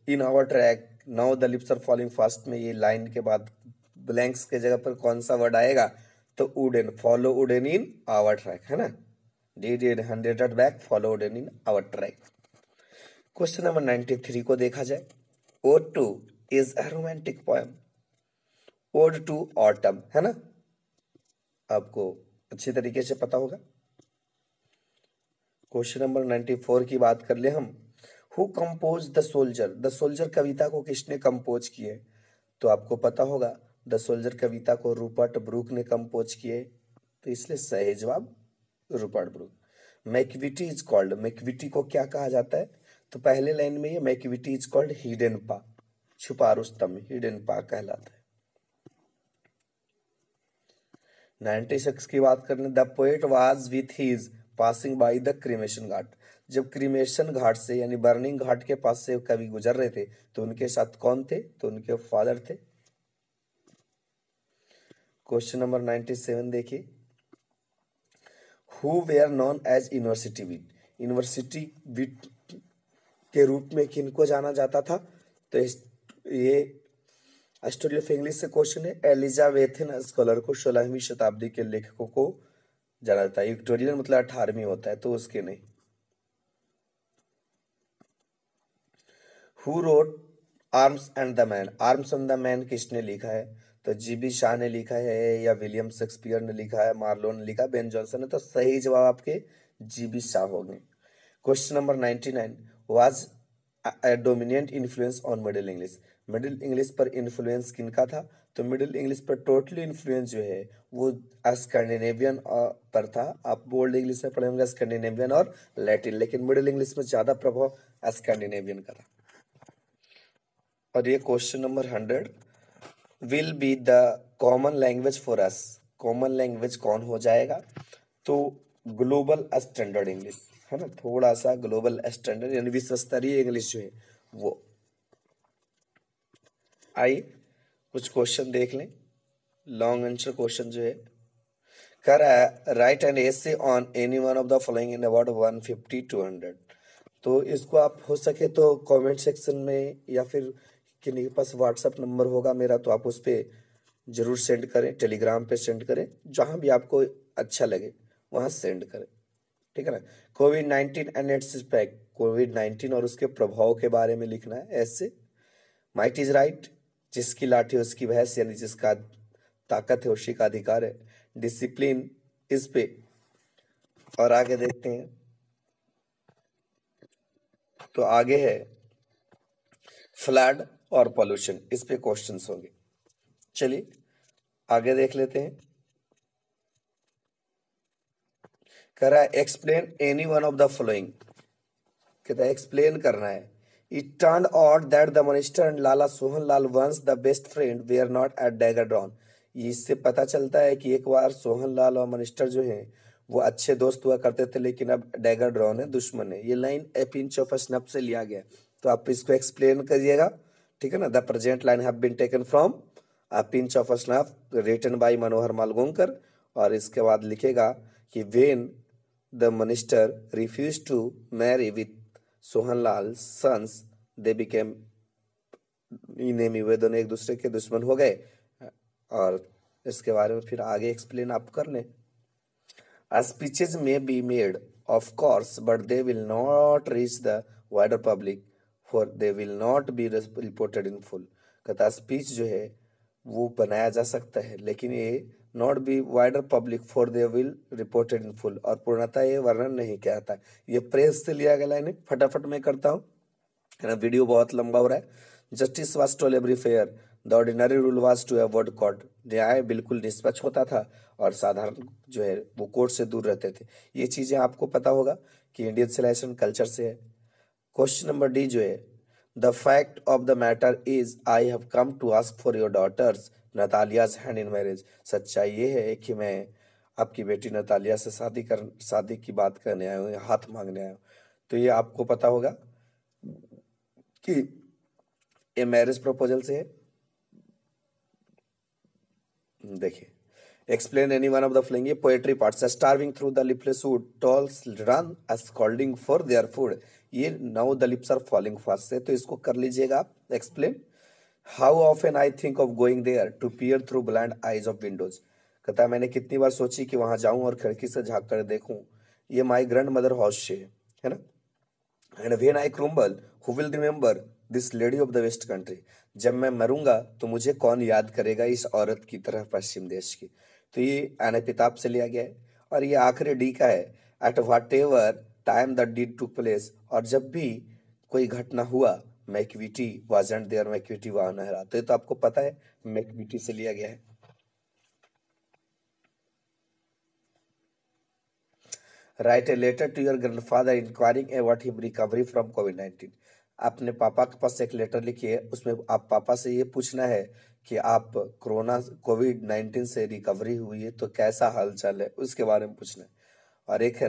in our track, now the lips are following fast में ये लाइन के बाद ब्लैंक्स के जगह पर कौन सा वर्ड आएगा, तो wooden, follow wooden in our track है ना। Did in 100 back followed in our track। Question number 93 को देखा जाए। Ode to is a romantic poem। Ode to autumn है ना, आपको अच्छी तरीके से पता होगा। क्वेश्चन नंबर 94 की बात कर ले हम। Who composed the soldier, the soldier कविता को किसने कंपोज किए, तो आपको पता होगा द सोल्जर कविता को रूपर्ट ब्रूक ने कंपोज किए, तो इसलिए सही जवाब Rupert Brooke. McVitie is called, McVitie को क्या कहा जाता है, तो पहले लाइन में ये मैक्विटी इज कॉल्ड हिडन पा, छुपा रुस्तम, हिडन पा कहलाता है। 96 की बात करने। The poet was with his passing by the cremation ghat, जब क्रीमेशन घाट से यानी बर्निंग घाट के पास से कवि गुजर रहे थे तो उनके साथ कौन थे, तो उनके फादर थे। क्वेश्चन नंबर 97 देखिए। Who were known as university wit, university wit के रूप में किनको जाना जाता था? तो ये स्टोरी ऑफ इंग्लिश से क्वेश्चन है। एलिजाबेथन स्कॉलर को 16वीं शताब्दी के लेखकों को जाना जाता है। विक्टोरियन मतलब 18वीं होता है, तो उसके नहीं। Who wrote arms and the man, arms and the man किसने लिखा है? तो जीबी शाह ने लिखा है, या विलियम शेक्सपियर ने लिखा है, मार्लो ने लिखा, बेन जॉनसन ने। तो सही जवाब आपके जीबी शाह होंगे। Question number 99, was a dominant influence on middle English, middle English पर इन्फ्लुएंस किनका था? तो मिडिल इंग्लिश पर टोटली इन्फ्लुएंस जो है वो स्कैंडिनेवियन पर था। आप बोल्ड इंग्लिश में पढ़े होंगे स्कैंडिनेवियन और लैटिन, लेकिन मिडिल इंग्लिश में ज्यादा प्रभाव स्कैंडिनेवियन का था। और ये question number 100, will be the common language for us, common language कौन हो जाएगा? तो ग्लोबल स्टैंडर्ड इंग्लिश है ना, थोड़ा सा ग्लोबल स्टैंडर्ड यानी विश्व स्तरीय इंग्लिश जो है वो। आइए कुछ क्वेश्चन देख लें, लॉन्ग आंसर क्वेश्चन जो है। कर right an essay on any one of the following in about 150 to 100। तो इसको आप हो सके तो कमेंट सेक्शन में या फिर किन्हीं के पास व्हाट्सएप नंबर होगा मेरा, तो आप उस पर जरूर सेंड करें, टेलीग्राम पे सेंड करें, जहां भी आपको अच्छा लगे वहां सेंड करें, ठीक है ना। कोविड-19 एंड इट्स इम्पैक्ट, कोविड-19 और उसके प्रभाव के बारे में लिखना है ऐसे। माइट इज राइट, जिसकी लाठी उसकी भैंस, यानी जिसका ताकत है उसी का अधिकार है। डिसिप्लिन इस पे, और आगे देखते हैं। तो आगे है फ्लड और पॉल्यूशन, इस पे क्वेश्चंस होंगे। चलिए आगे देख लेते हैं। कह रहा है explain any one of the following, कहता है एक्सप्लेन करना है। It turned out that the minister and Lala Sohan Lal once the best friend were not at dagger drawn. इससे पता चलता है कि एक बार सोहन लाल और मिनिस्टर जो हैं वो अच्छे दोस्त हुआ करते थे, लेकिन अब डैगर ड्रॉन है, दुश्मन है। ये line A pinch of snuff से लिया गया, तो आप इसको एक्सप्लेन करिएगा, ठीक है ना। The present line have been taken from a pinch of snuff written by Manohar Malgonkar. और इसके बाद लिखेगा कि when the minister refuse to marry with Sohanlal sons they became enemy, वे दोनों एक दूसरे के दुश्मन हो गए। और इसके बारे में फिर आगे एक्सप्लेन आप कर लें। स्पीचेज में be made of course but they will not reach the wider public for they will not be reported in full. कहता स्पीच जो है वो बनाया जा सकता है, लेकिन ये not be wider public for they will reported in full, और पूर्णतः ये वर्णन नहीं किया जाता। ये प्रेस से लिया गया लाइन, फटाफट मैं करता हूँ, है ना, वीडियो बहुत लंबा हो रहा है। Justice was told every fair, the ordinary rule was to avoid court, न्याय बिल्कुल निष्पक्ष होता था और साधारण जो है वो कोर्ट से दूर रहते थे। ये चीजें आपको पता होगा कि इंडियन सिविलाइजेशन कल्चर से है। क्वेश्चन नंबर डी जो है, the fact of the matter is I have come to ask for your daughter's Natalya's hand in marriage. सच्चाई ये है कि मैं आपकी बेटी नतालिया से शादी की बात करने आया हूँ, हाथ मांगने आया हूँ। तो ये आपको पता होगा कि ये मैरिज प्रपोजल से है। देखिए, explain any one of the following poetry parts, starving through the lipless wood, tolls run as scolding for their food। ये now the lips are falling fast से, तो इसको कर लीजिएगा आप explain। How often I think of going there to peer through blind eyes of windows। कहता है मैंने कितनी बार सोची कि वहां जाऊं और खिड़की से झांक कर देखूं। ये my grandmother house से है ना। And when I crumble, who will remember this lady of the west country। जब मैं मरूंगा तो मुझे कौन याद करेगा इस औरत की तरह पश्चिम देश की। तो ये अनपिताब से लिया गया है। और ये आखिरी डी का है, at whatever time the deed took place, और जब भी कोई घटना हुआ मैक्विटी वाजंट देयर, मैक्विटी वहां न रहा। तो ये तो आपको पता है, मैक्विटी से लिया गया है। Write a letter to your grandfather inquiring about him recovery from कोविड-19। अपने पापा के पास एक लेटर लिखिए, उसमें आप पापा से ये पूछना है कि आप कोविड-19 से रिकवरी हुई है तो कैसा हालचाल है, उसके बारे में पूछना है। और एक है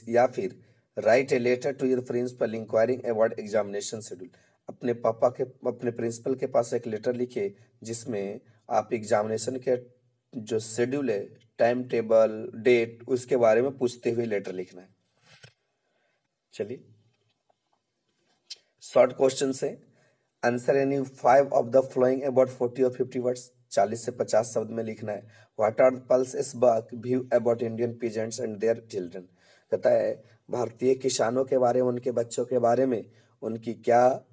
या फिर write a letter to your principal inquiring about examination schedule. अपने प्रिंसिपल के पास एक लेटर लिखिए जिसमें आप एग्जामिनेशन के जो शेड्यूल है, टाइम टेबल, डेट, उसके बारे में पूछते हुए लेटर लिखना है। चलिए शॉर्ट क्वेश्चन से answer any 5 of the flowing about 40 और 50 वर्ड्स, 40 से 50 शब्द में लिखना है। What are Pearl's is Buck view about Indian peasants and their children, कहता है भारतीय किसानों के बारे में, उनके बच्चों के बारे में उनकी क्या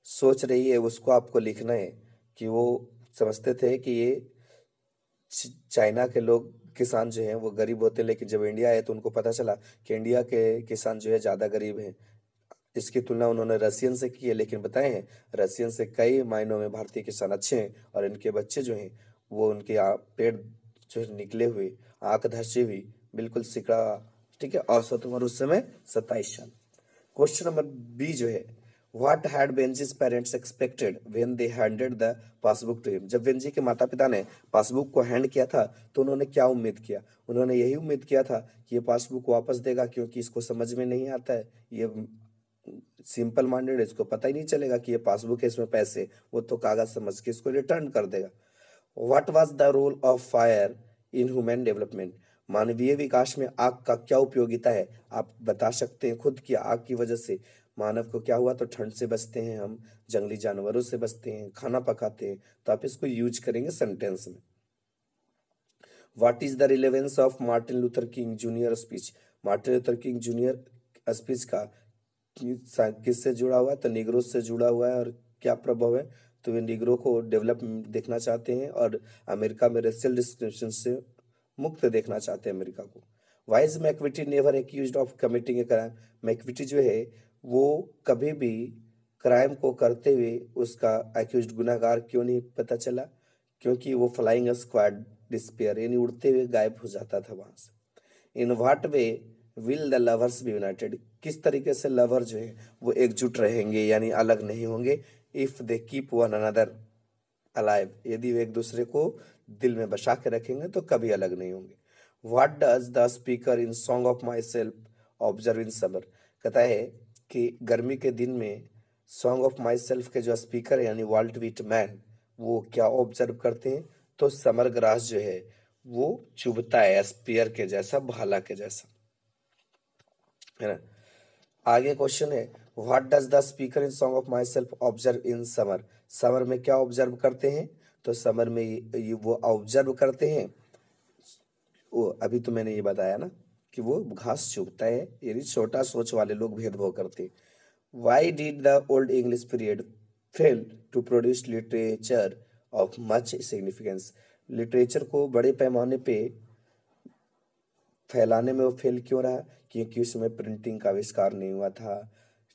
सोच रही है, उसको आपको लिखना है कि वो समझते थे कि ये चाइना के लोग किसान जो हैं वो गरीब होते हैं, लेकिन जब इंडिया आए तो उनको पता चला कि इंडिया के किसान जो है ज़्यादा गरीब हैं। इसकी तुलना उन्होंने रशियन से की है, लेकिन बताए हैं रशियन से कई मायनों में भारतीय किसान अच्छे हैं, और इनके बच्चे जो हैं वो उनके पेट जो है निकले हुए, आंख धंसी हुई, बिल्कुल सिकड़ा, ठीक है, औसत उम्र उस समय 27 साल। क्वेश्चन नंबर बी जो है, what had Benjy's parents expected when they handed the passbook to him, जब बेंजी के माता पिता ने पासबुक को हैंड किया था तो उन्होंने क्या उम्मीद किया? उन्होंने यही उम्मीद किया था कि ये पासबुक वापस देगा, क्योंकि इसको समझ में नहीं आता है, ये सिंपल माइंडेड है, इसको पता ही नहीं चलेगा कि ये पासबुक है, इसमें पैसे, वो तो कागज समझ के इसको रिटर्न कर देगा। What was the role of fire in human development, मानवीय विकास में आग का क्या उपयोगिता है? आप बता सकते हैं खुद कि आग की वजह से मानव को क्या हुआ, तो ठंड से बचते हैं हम, जंगली जानवरों से बचते हैं, खाना पकाते हैं, तो आप इसको यूज करेंगे सेंटेंस में। What is the relevance of Martin Luther King junior speech, Martin Luther King junior speech का किससे जुड़ा हुआ है, तो निग्रो से जुड़ा हुआ है, और क्या प्रभाव है, तो वे निग्रो को डेवलप देखना चाहते हैं और अमेरिका में रेशियल डिस्क्रिमिनेशन से मुक्त देखना चाहते हैं अमेरिका को। Why is McVitie never accused of committing a crime, McVitie जो है वो कभी भी क्राइम को करते हुए उसका एक्यूज्ड गुनाहगार क्यों नहीं पता चला? क्योंकि वो फ्लाइंग स्क्वाड डिस्पेयर, यानी उड़ते हुए गायब हो जाता था वहां से। In what way will the lovers be united, किस तरीके से लवर जो है वो एकजुट रहेंगे यानी अलग नहीं होंगे? If they keep one another alive, यदि वे एक दूसरे को दिल में बसा के रखेंगे तो कभी अलग नहीं होंगे। What does the speaker in song of my self observe in summer, कहता है कि गर्मी के दिन में सॉन्ग ऑफ माई सेल्फ के जो स्पीकर है यानी वाल्ट व्हिटमैन, वो क्या ऑब्जर्व करते हैं, तो समर ग्रास जो है वो चुभता है स्पीयर के जैसा, भाला के जैसा, है ना। आगे क्वेश्चन है, what does the speaker in song of my self observe in summer, summer में क्या ऑब्जर्व करते हैं, तो समर में वो ऑब्जर्व करते हैं, वो अभी तो मैंने ये बताया ना कि वो घास चुभता है, यानी छोटा सोच वाले लोग भेदभाव करते हैं। Why did the old English period fail to produce literature of much significance, literature को बड़े पैमाने पे फैलाने में वो फेल क्यों रहा? क्योंकि उस समय प्रिंटिंग का आविष्कार नहीं हुआ था,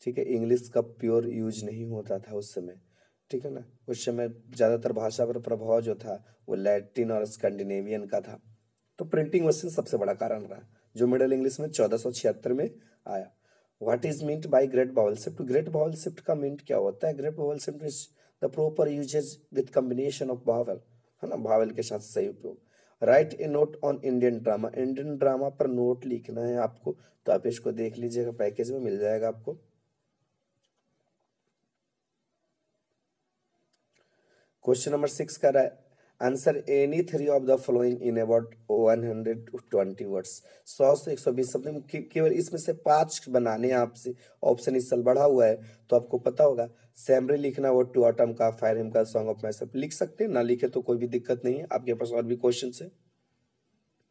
ठीक है, इंग्लिश का प्योर यूज नहीं होता था उस समय, ठीक है ना। उस समय ज़्यादातर भाषा पर प्रभाव जो था वो लैटिन और स्कैंडिनेवियन का था, तो प्रिंटिंग मशीन सबसे बड़ा कारण रहा, जो मिडिल इंग्लिश में 1476 में आया। What is meant by great vowel shift, great vowel shift का मींट क्या होता है? Great vowel shift is the proper usage with combination of vowel, है ना, भावल के साथ सही उपयोग। Write a note on Indian drama, Indian drama पर नोट लिखना है आपको, तो आप इसको देख लीजिएगा, पैकेज में मिल जाएगा आपको। क्वेश्चन नंबर 6 का रहा है, answer any 3 of the following in about 120 words, 100 से 120 शब्द में केवल इसमें से 5 बनाने हैं आपसे, ऑप्शन इस साल बढ़ा हुआ है तो आपको पता होगा। सैमरी लिखना, वो टू ऑटम का, फायर हिम का, सॉन्ग ऑफ माई सेल्फ, लिख सकते हैं, ना लिखे तो कोई भी दिक्कत नहीं है, आपके पास और भी क्वेश्चन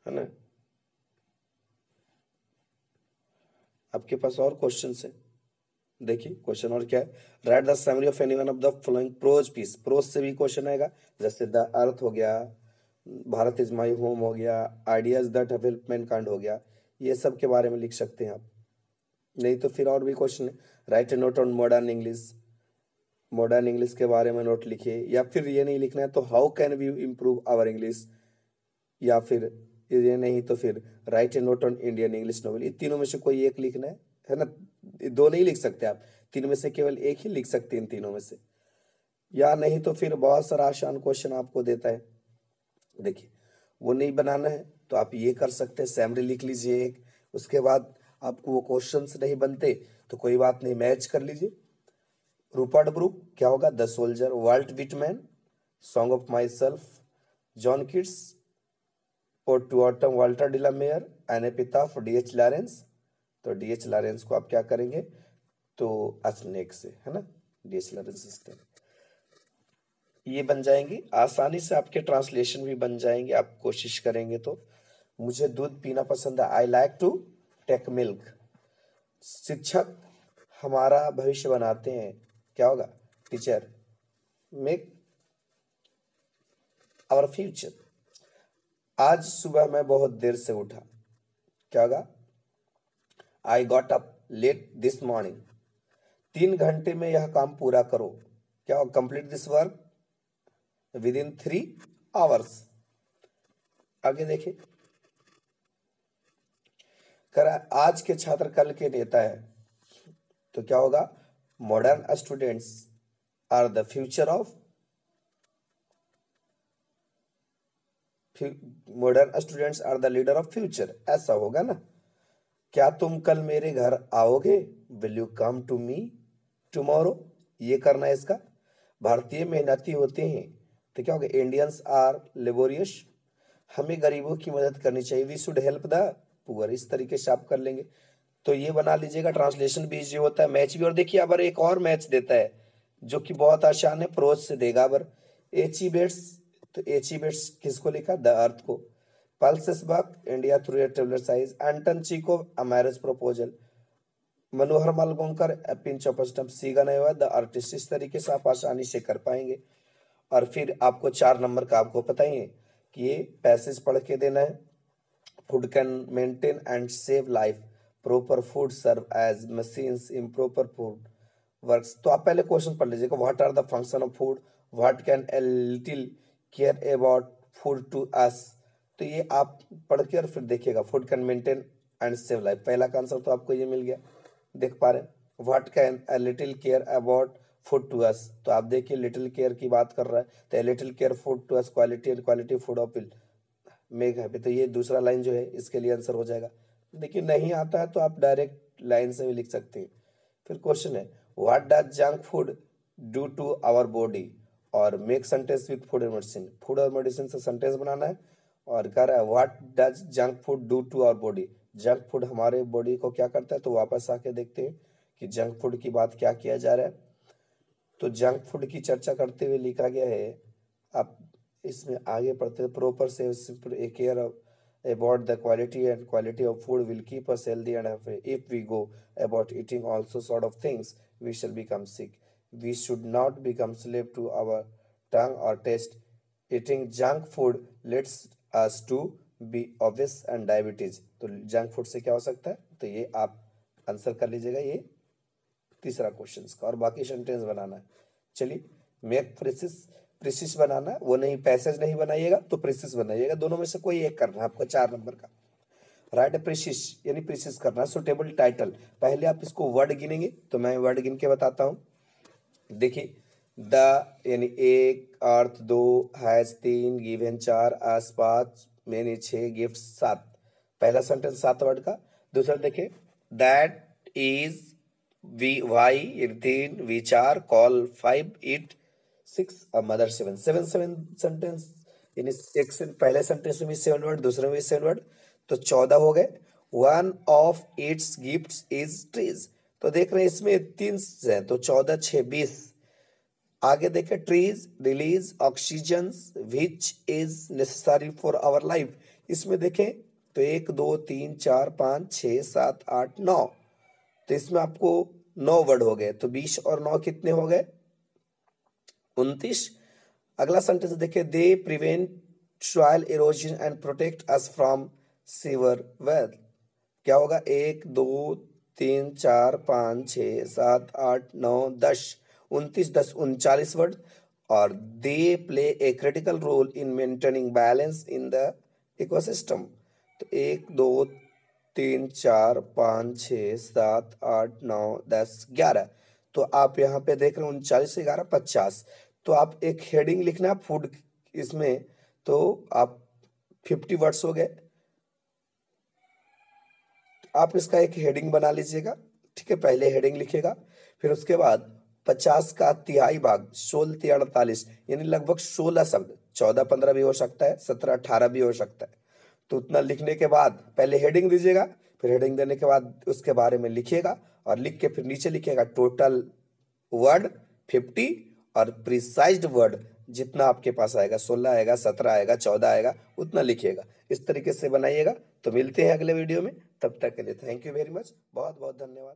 है ना, आपके पास और क्वेश्चन है। देखिए क्वेश्चन और क्या है, write the summary of any one of the following prose piece, prose से भी क्वेश्चन आएगा, जैसे द अर्थ हो गया, भारत इज माई होम हो गया, ideas that have helped Mankind हो गया, ये सब के बारे में लिख सकते हैं आप। नहीं तो फिर और भी क्वेश्चन है, write a note on modern English, modern English के बारे में नोट लिखिए, या फिर ये नहीं लिखना है तो how can we improve our English, या फिर ये नहीं तो फिर write a note on Indian English novel, ये तीनों में से कोई एक लिखना है ना, दो नहीं लिख सकते आप, तीनों में से केवल एक ही लिख सकते हैं इन तीनों में से, या नहीं तो फिर बहुत सारा आसान क्वेश्चन आपको देता है, देखिए वो नहीं बनाना है तो आप ये कर सकते हैं, सैमरी लिख लीजिए एक, उसके बाद आपको वो क्वेश्चंस नहीं बनते तो कोई बात नहीं, मैच कर लीजिए। रूपर्ट ब्रूक क्या होगा, the soldier, Walt Whitman, song of myself, John Keats, और to autumn Walter de la Mare an epitaph D H. Lawrence. तो डी.एच. लॉरेंस को आप क्या करेंगे, तो स्नेक से, है ना, डी.एच. लॉरेंस स्नेक, ये बन जाएंगी। आसानी से आपके ट्रांसलेशन भी बन जाएंगे, आप कोशिश करेंगे तो। मुझे दूध पीना पसंद है, I like to take milk. शिक्षक हमारा भविष्य बनाते हैं, क्या होगा, टीचर मेक आवर फ्यूचर। आज सुबह मैं बहुत देर से उठा, क्या होगा, I got up let this morning. 3 घंटे में यह काम पूरा करो, क्या होगा, complete this work with in 3 hours। आगे देखिए, कर आज के छात्र कल के नेता है, तो क्या होगा, modern students are the future of, modern students are the leader of future, ऐसा होगा ना। क्या तुम कल मेरे घर आओगे, will you come to me tomorrow, ये करना है इसका। भारतीय मेहनती होते हैं, तो क्या होगा, इंडियंस आर लेबोरियस, हमें गरीबों की मदद करनी चाहिए, we should help the poor. इस तरीके से आप कर लेंगे, तो ये बना लीजिएगा। ट्रांसलेशन भी इजी होता है, मैच भी। और देखिए अबर एक और मैच देता है जो कि बहुत आसान है, प्रोज से देगा अबर। एचिबेट्स, तो एचिबेट्स किसको लिखा, द अर्थ को। Pearl S Buck India through a traveller's eyes, Anton Chekhov a marriage proposal, Manohar Malgonkar a pinch of stump, सीगा नयवा द आर्टिस्ट। इस तरीके से आप आसानी से कर पाएंगे। और फिर आपको 4 नंबर का आपको पता ही है कि ये पैसेज पढ़ के देना है। Food can maintain and save life, proper food serve as machines, improper food works. तो आप पहले क्वेश्चन पढ़ लीजिएगा, what are the function of food, what can a little care about food to us. तो ये आप पढ़ के और फिर देखिएगा, food can maintain and save life, पहला का आंसर तो आपको ये मिल गया, देख पा रहे हैं। What can a little care about food to us, तो आप देखिए लिटिल केयर की बात कर रहा है, तो little care food to us, quality and quality food of make happy, तो ये दूसरा लाइन जो है इसके लिए आंसर हो जाएगा। देखिए नहीं आता है तो आप डायरेक्ट लाइन से भी लिख सकते हैं। फिर क्वेश्चन है, what does junk food do to our body, और make sentence with food and medicine, food और मेडिसिन से सेंटेंस बनाना है। और कह रहा है what does junk food do to our body, junk food हमारे बॉडी को क्या करता है, तो वापस आके देखते हैं कि जंक फूड की बात क्या किया जा रहा है। तो जंक फूड की चर्चा करते हुए लिखा गया है, आप इसमें आगे पढ़ते हैं, प्रॉपर से care of about the quality of food will keep us healthy and happy. If we go about eating also sort of things, we shall become sick. We should not become slave to our tongue or taste. Eating junk food leads us to be obese and diabetes. तो junk food से क्या हो सकता है, तो ये आप answer कर लीजिएगा, ये तीसरा क्वेश्चन का। और बाकी सेंटेंस बनाना है। चलिए, मेक प्रिसिस बनाना है, वो नहीं, पैसेज नहीं बनाइएगा तो प्रिसिस बनाइएगा, दोनों में से कोई एक करना है आपको 4 नंबर का। राइट प्रिसिस यानी प्रिसिस करना। सुटेबल टाइटल, पहले आप इसको वर्ड गिनेंगे, तो मैं वर्ड गिन के बताता हूँ। देखिए, द यानी 1, earth 2, has 3, given 4, us 5, many 6, gift 7। पहला सेंटेंस 7 वर्ड का। दूसरा देखिए, that is we why 3, we 4, call 5, it 6, और मदर 7। 7 सेंटेंस यानी एक से पहले सेंटेंस में 7 वर्ड, दूसरे में 7 वर्ड, तो 14 हो गए। One of its gifts is trees, तो देख रहे हैं इसमें 3 है, तो 14 6 20। आगे देखें, trees release oxygen which is necessary for our life, इसमें देखें तो 1 2 3 4 5 6 7 8 9, तो इसमें आपको 9 वर्ड हो गए, तो 20 और 9 कितने हो गए, 29। अगला सेंटेंस देखिए, they prevent soil erosion and protect us from sewer well, क्या होगा, 1 2 3 4 5 6 7 8 9 10, 29 10 39 वर्ड। और they play a critical role in maintaining balance in the ecosystem, तो 1 2 3 4 5 6 7 8 9 10 11, तो आप यहाँ पे देख रहे हैं 39 11 50, तो आप एक हेडिंग लिखना फूड इसमें, तो आप 50 वर्ड्स हो गए, आप इसका एक हेडिंग बना लीजिएगा, ठीक है। पहले हेडिंग लिखिएगा, फिर उसके बाद 50 का तिहाई भाग 16 48 यानी लगभग 16 शब्द, 14 15 भी हो सकता है, 17 18 भी हो सकता है, तो उतना लिखने के बाद पहले हेडिंग दीजिएगा, फिर हेडिंग देने के बाद उसके बारे में लिखिएगा और लिख के फिर नीचे लिखिएगा टोटल वर्ड 50 और प्रिसाइज्ड वर्ड जितना आपके पास आएगा, 16 आएगा, 17 आएगा, 14 आएगा, उतना लिखिएगा। इस तरीके से बनाइएगा। तो मिलते हैं अगले वीडियो में, तब तक के लिए थैंक यू वेरी मच, बहुत बहुत धन्यवाद।